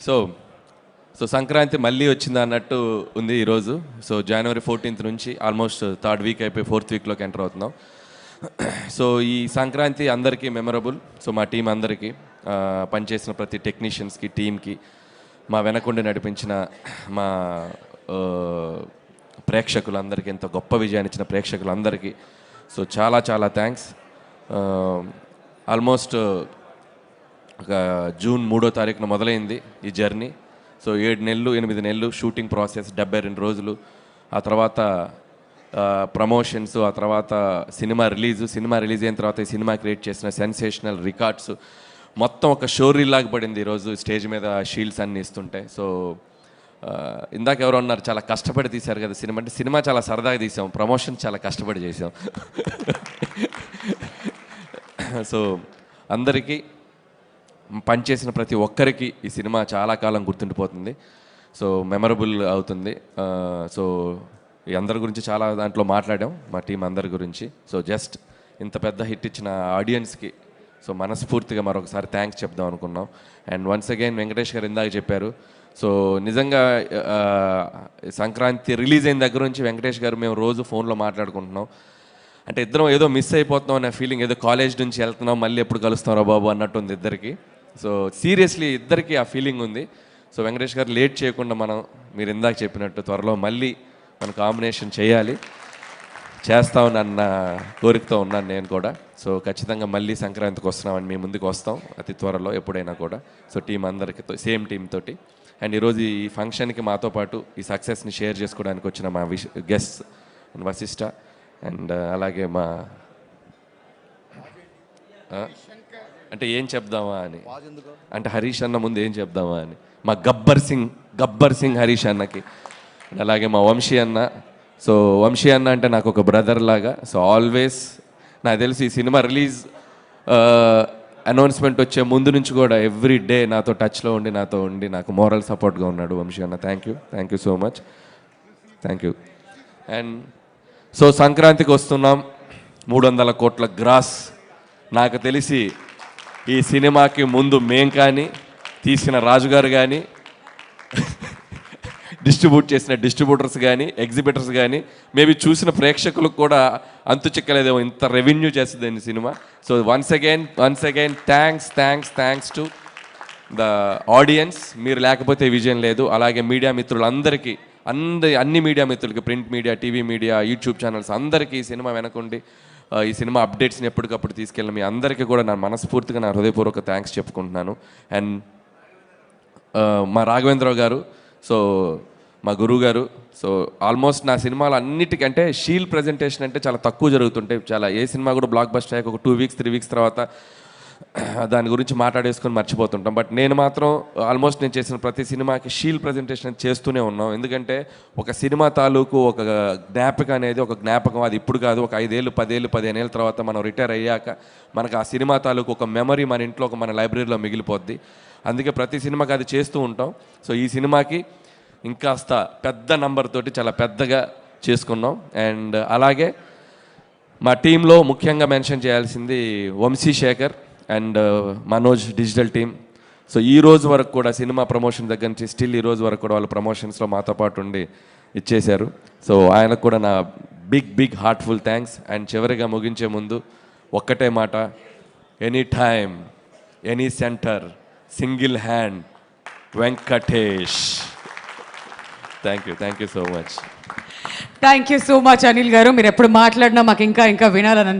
So so Sankranti మళ్ళీ వచ్చింది అన్నట్టు ఉంది ఈరోజు. సో జనవరి 14th నుంచి ఆల్మోస్ట్ థర్డ్ వీక్ అయిపోయి ఫోర్త్ వీక్లోకి ఎంటర్ అవుతున్నాం. సో ఈ సంక్రాంతి అందరికీ మెమరబుల్. సో మా టీం అందరికీ, పనిచేసిన ప్రతి టెక్నీషియన్స్కి, టీంకి, మా వెనకుండి నడిపించిన మా ప్రేక్షకులందరికీ, ఎంతో గొప్ప విజయాన్ని ఇచ్చిన ప్రేక్షకులందరికీ సో చాలా చాలా థ్యాంక్స్. ఆల్మోస్ట్ ఒక జూన్ 3వ తారీఖున మొదలైంది ఈ జర్నీ. సో 7 నెలలు 8 నెలలు షూటింగ్ ప్రాసెస్, 72 రోజులు, ఆ తర్వాత ప్రమోషన్స్, ఆ తర్వాత సినిమా రిలీజ్ అయిన తర్వాత ఈ సినిమా క్రియేట్ చేసిన సెన్సేషనల్ రికార్డ్స్ మొత్తం ఒక షోరీలాగా పడింది ఈరోజు స్టేజ్ మీద షీల్డ్స్ అన్నీ ఇస్తుంటే. సో ఇందాక ఎవరో అన్నారు చాలా కష్టపడి తీశారు కదా సినిమా అంటే. సినిమా చాలా సరదాగా తీసాం, ప్రమోషన్ చాలా కష్టపడి చేసాం. సో అందరికీ, పనిచేసిన ప్రతి ఒక్కరికి ఈ సినిమా చాలా కాలం గుర్తుండిపోతుంది. సో మెమరబుల్ అవుతుంది. సో ఈ అందరి గురించి చాలా దాంట్లో మాట్లాడాం, మా టీం అందరి గురించి. సో జస్ట్ ఇంత పెద్ద హిట్ ఇచ్చిన ఆడియన్స్కి సో మనస్ఫూర్తిగా మరొకసారి థ్యాంక్స్ చెప్దాం అనుకున్నాం. అండ్ వన్స్ అగైన్ వెంకటేష్ గారు ఇందాక చెప్పారు. సో నిజంగా సంక్రాంతి రిలీజ్ అయిన దగ్గర నుంచి వెంకటేష్ గారు మేము రోజు ఫోన్లో మాట్లాడుకుంటున్నాం. అంటే ఇద్దరం ఏదో మిస్ అయిపోతున్నాం అనే ఫీలింగ్, ఏదో కాలేజ్ నుంచి వెళ్తున్నాం మళ్ళీ ఎప్పుడు కలుస్తాం రా బాబు అన్నట్టు ఉంది ఇద్దరికి. సో సీరియస్లీ ఇద్దరికి ఆ ఫీలింగ్ ఉంది. సో వెంకటేష్ గారు లేట్ చేయకుండా మీరు ఇందాక చెప్పినట్టు త్వరలో మళ్ళీ మన కాంబినేషన్ చేస్తామని అన్న కోరికతో ఉన్నాను నేను కూడా. సో ఖచ్చితంగా మళ్ళీ సంక్రాంతికి వస్తున్నామని మీ ముందుకు వస్తాం అతి త్వరలో ఎప్పుడైనా కూడా. సో టీం అందరికీ సేమ్ టీమ్ తోటి. అండ్ ఈరోజు ఈ ఫంక్షన్కి మాతో పాటు ఈ సక్సెస్ని షేర్ చేసుకోవడానికి వచ్చిన మా గెస్ట్ వశిష్ట, అండ్ అలాగే మా అంటే ఏం చెప్దామా అని, అంటే హరీష్ అన్న ముందు ఏం చెప్దామా అని, మా గబ్బర్ సింగ్ హరీష్ అన్నకి, అలాగే మా వంశీ అన్న. సో వంశీ అన్న అంటే నాకు ఒక బ్రదర్ లాగా. సో ఆల్వేస్ నాకు తెలిసి ఈ సినిమా రిలీజ్ అనౌన్స్మెంట్ వచ్చే ముందు నుంచి కూడా ఎవ్రీ డే నాతో టచ్లో ఉండి నాకు మోరల్ సపోర్ట్గా ఉన్నాడు వంశీ అన్న. Thank you so much, thank you. And so సంక్రాంతికి వస్తున్నాం, 300 కోట్ల గ్రాస్. నాకు తెలిసి ఈ సినిమాకి ముందు మేం కానీ, తీసిన రాజుగారు కానీ, డిస్ట్రిబ్యూట్ చేసిన డిస్ట్రిబ్యూటర్స్ కానీ, ఎగ్జిబిటర్స్ కానీ, మేబీ చూసిన ప్రేక్షకులకు కూడా అంతు చిక్కలేదేమో ఇంత రెవెన్యూ చేస్తుంది cinema. So once again thanks to the audience. మీరు లేకపోతే విజయం లేదు. అలాగే మీడియా మిత్రులందరికీ, అన్ని మీడియా మిత్రులకి, print media, TV media, YouTube channels అందరికీ ఈ సినిమా వెనకుండి ఈ సినిమా అప్డేట్స్ని ఎప్పటికప్పుడు తీసుకెళ్ళి మీ అందరికీ కూడా నా మనస్ఫూర్తిగా నా హృదయపూర్వక థ్యాంక్స్ చెప్పుకుంటున్నాను. అండ్ మా రాఘవేంద్రరావు గారు, సో మా గురువు గారు. సో ఆల్మోస్ట్ నా సినిమాలు అన్నిటికంటే షీల్ ప్రజెంటేషన్ అంటే చాలా తక్కువ జరుగుతుంటాయి. చాలా ఏ సినిమా కూడా బ్లాక్ బస్టర్ అయ్యాక ఒక 2 వీక్స్ 3 వీక్స్ తర్వాత దాని గురించి మాట్లాడేసుకొని మర్చిపోతుంటాం. బట్ నేను మాత్రం ఆల్మోస్ట్ నేను చేసిన ప్రతి సినిమాకి షీల్ ప్రజెంటేషన్ చేస్తూనే ఉన్నాం. ఎందుకంటే ఒక సినిమా తాలూకు ఒక జ్ఞాపకం అనేది ఒక జ్ఞాపకం. అది ఇప్పుడు కాదు, ఒక 5 ఏళ్ళు 10 ఏళ్ళు 15 ఏళ్ళ తర్వాత మనం రిటైర్ అయ్యాక మనకు ఆ సినిమా తాలూకు ఒక మెమరీ మన ఇంట్లో మన లైబ్రరీలో మిగిలిపోద్ది. అందుకే ప్రతి సినిమాకి అది చేస్తూ ఉంటాం. సో ఈ సినిమాకి ఇంకాస్త పెద్ద నంబర్ తోటి చాలా పెద్దగా చేసుకున్నాం. అండ్ అలాగే మా టీంలో ముఖ్యంగా మెన్షన్ చేయాల్సింది Vamsi Shekar and Manoj digital team. So ఈ రోజు వరకు కూడా సినిమా ప్రమోషన్ దగ్గర నుంచి స్టిల్ ఈ రోజు వరకు కూడా వాళ్ళు ప్రమోషన్స్లో మాతో పాటు ఉండి ఇచ్చేశారు. సో ఆయనకు కూడా నా బిగ్ హార్ట్ఫుల్ థ్యాంక్స్. అండ్ చివరిగా ముగించే ముందు ఒక్కటే మాట, any time any centre single hand Venkatesh. Thank you so much. Thank you so much Anil గారు. మీరు ఎప్పుడు మాట్లాడినా మాకు ఇంకా వినాలని